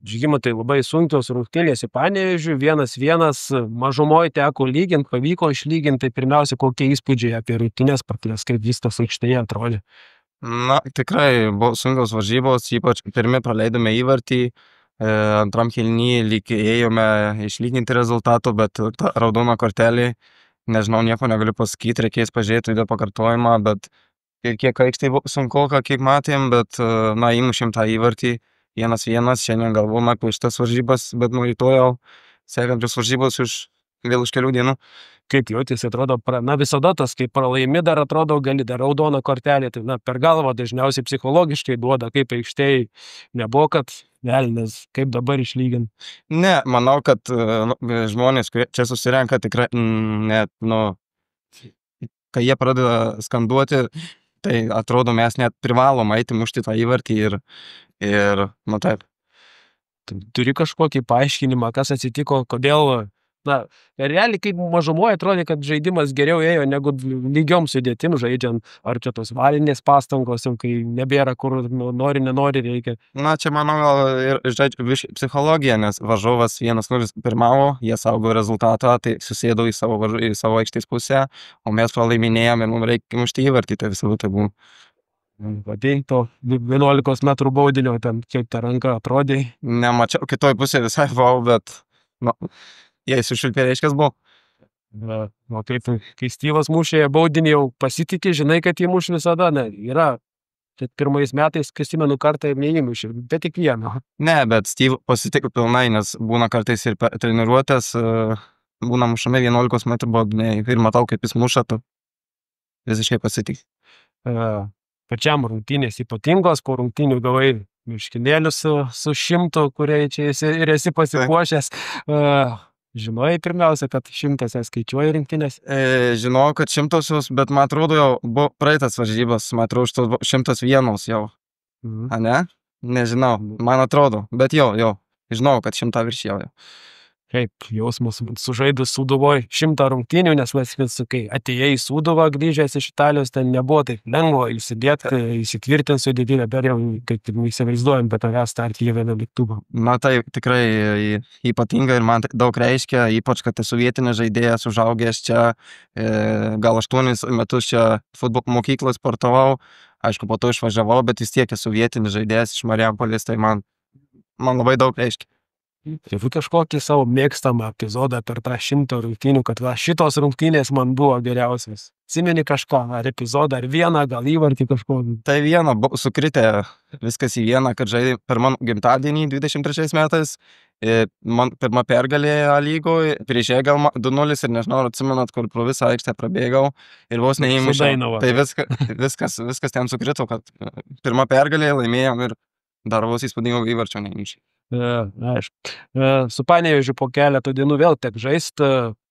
Žygimantai, labai sunkios rungtynės į Panevėžį, 1-1, mažumoj teko lygint, pavyko išlyginti, tai pirmiausia, kokie įspūdžiai apie rungtynės paties, kaip viskas aikštėje atrodė. Na, tikrai buvo sunkios varžybos, ypač pirmi praleidome įvartį, antram kėliny lyg ėjome išlyginti rezultato, bet ta raudona kortelė, nežinau, nieko negaliu pasakyti, reikės pažiūrėti video pakartojimą, bet ir kiek aikštėj buvo sunkoka, kiek matėm, bet, na, įmušėm tą įvartį 1-1, šiandien galvojame apie šitas varžybas, bet nuo rytojo sekančios varžybos vėl už kelių dienų. Kaip jautėsi, atrodo, na visada tas, kai pralaimi dar atrodo, gali dar raudoną kortelę, tai na per galvą dažniausiai psichologiškai duoda, kaip aikštėj nebuvo, kad velnias, kaip dabar išlygint. Ne, manau, kad žmonės, kurie čia susirenka, tikrai net, kai jie pradeda skanduoti, tai atrodo, mes net privalom eiti mušti tą įvartį ir taip. Turi kažkokį paaiškinimą, kas atsitiko, kodėl, na, realiai kaip mažumoje atrodė, kad žaidimas geriau ėjo negu lygiom sudėtim žaidžiant, ar čia tos valinės pastangos, jau kai nebėra kur nori, nenori reikia. Na, čia manau ir žaidžia psichologija, nes varžovas 1-0 pirmavo, jie saugo rezultatą, tai susėdo į savo aikštės pusę, o mes pralaiminėjome ir mums reikia mušti įvartį, tai visada tai buvo. Vadai to 11 metrų baudinio, ten kiek ta ranka atrodė. Nemačiau, kitoj pusėje visai buvau, bet, jei sušilpė reiškias buvo. O kaip, kai Styvas mušė baudinį, jau pasitikė, žinai, kad jį muš visada, ne, yra. Tai pirmais metais, prisimenu, kartą neįmušė, bet tik vieną. Ne, bet Steve pasitikė pilnai, nes būna kartais ir treniruotės, būna mušami 11 metrų baudiniai ir matau, kaip jis muša, tu visiškai pasitikė. Pačiam rungtynės ypatingos, po rungtynių gavai miškinėlius su 100, kuriai čia ir esi pasipuošęs. Žinojai pirmiausia, kad 100 skaičiuoja rinktinės? Žinau, kad 100, bet man atrodo jau buvo praeitas varžybas, man atrodo 101 jau. A ne? Nežinau, man atrodo, bet jo, žinau, kad 100 viršėjo jau. Kaip jausmas sužaidus Sūduvoj 100 rungtynių, nes kai atėjai į Sūduvą grįžęs iš Italijos, ten nebuvo taip lengva įsidėti, įsitvirtinti sudėtinę, bet jau kaip įsivaizduojam, bet tavęs starti į vieną lėktuvą. Na tai tikrai ypatinga ir man daug reiškia, ypač, kad esu vietinis žaidėjas, užaugęs čia, gal 8 metus čia futbolo mokykloje sportavau, aišku, po to išvažiavau, bet vis tiek esu vietinis žaidėjas iš Marijampolės, tai man labai daug reiškia. Turiu kažkokį savo mėgstamą epizodą per tą 100 rungtynių, kad šitos rungtynės man buvo geriausias. Atsimeni kažką, ar epizodą, ar vieną, gal įvartį kažkokį? Tai vieną, sukritę viskas į vieną, kad žaidė per mano gimtadienį 23 metais. Man pirma pergalė A lygoje, prieš ją gal 2-0 ir nežinau, atsimenat, kur pro visą aikštę prabėgau ir vos neįmušiau. Tai viskas ten sukrito, kad pirma pergalė laimėjom ir dar vos įspūdingo įvarčio neįmušė. Aišku. Su Panevėžiu po keletą dienų vėl tek žaist,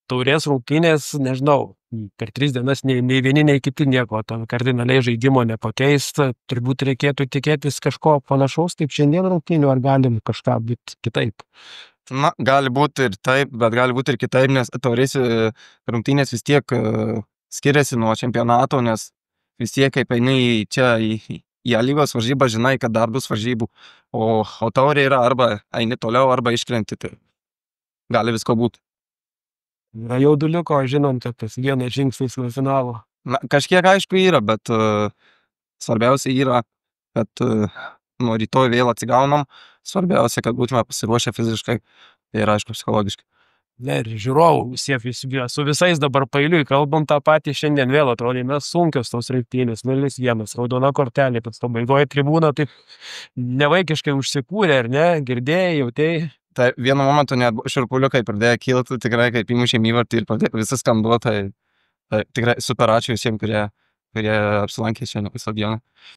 taurės rungtynės, nežinau, per 3 dienas nei vieni, nei kiti nieko, tam kardinaliai žaidimo nepakeis, turbūt reikėtų tikėtis kažko panašaus, kaip šiandien rungtynių, ar galim kažką būti kitaip? Na, gali būti ir taip, bet gali būti ir kitaip, nes taurės rungtynės vis tiek skiriasi nuo čempionato, nes vis tiek, kaip eini čia į A lygos varžybą, žinai, kad dar bus varžybų, o taurė yra arba eini toliau, arba iškrenti, tai gali visko būti. Yra jauduliuko, žinant, kad tas vienas žingsnis nuo finalo. Na, kažkiek aišku yra, bet svarbiausia yra, kad nuo rytoj vėl atsigaunam, svarbiausia, kad būtume pasiruošę fiziškai ir aišku psichologiškai. Ne, ir žiūrovų, su visais dabar pailiui kalbam tą patį, šiandien vėl atrodė, mes sunkios tos rungtynės, 0-1, raudona kortelė, pats pabaigoje tribūna taip nevaikiškai užsikūrė, ar ne, girdėjai, jautėjai? Tai vienu momentu net širpuliukai pradėjo kilti, tikrai kaip įmušėm įvartį ir pradėjo visas skanduoti, tai tikrai super ačiū visiems, kurie apsilankė šiandien visą dieną.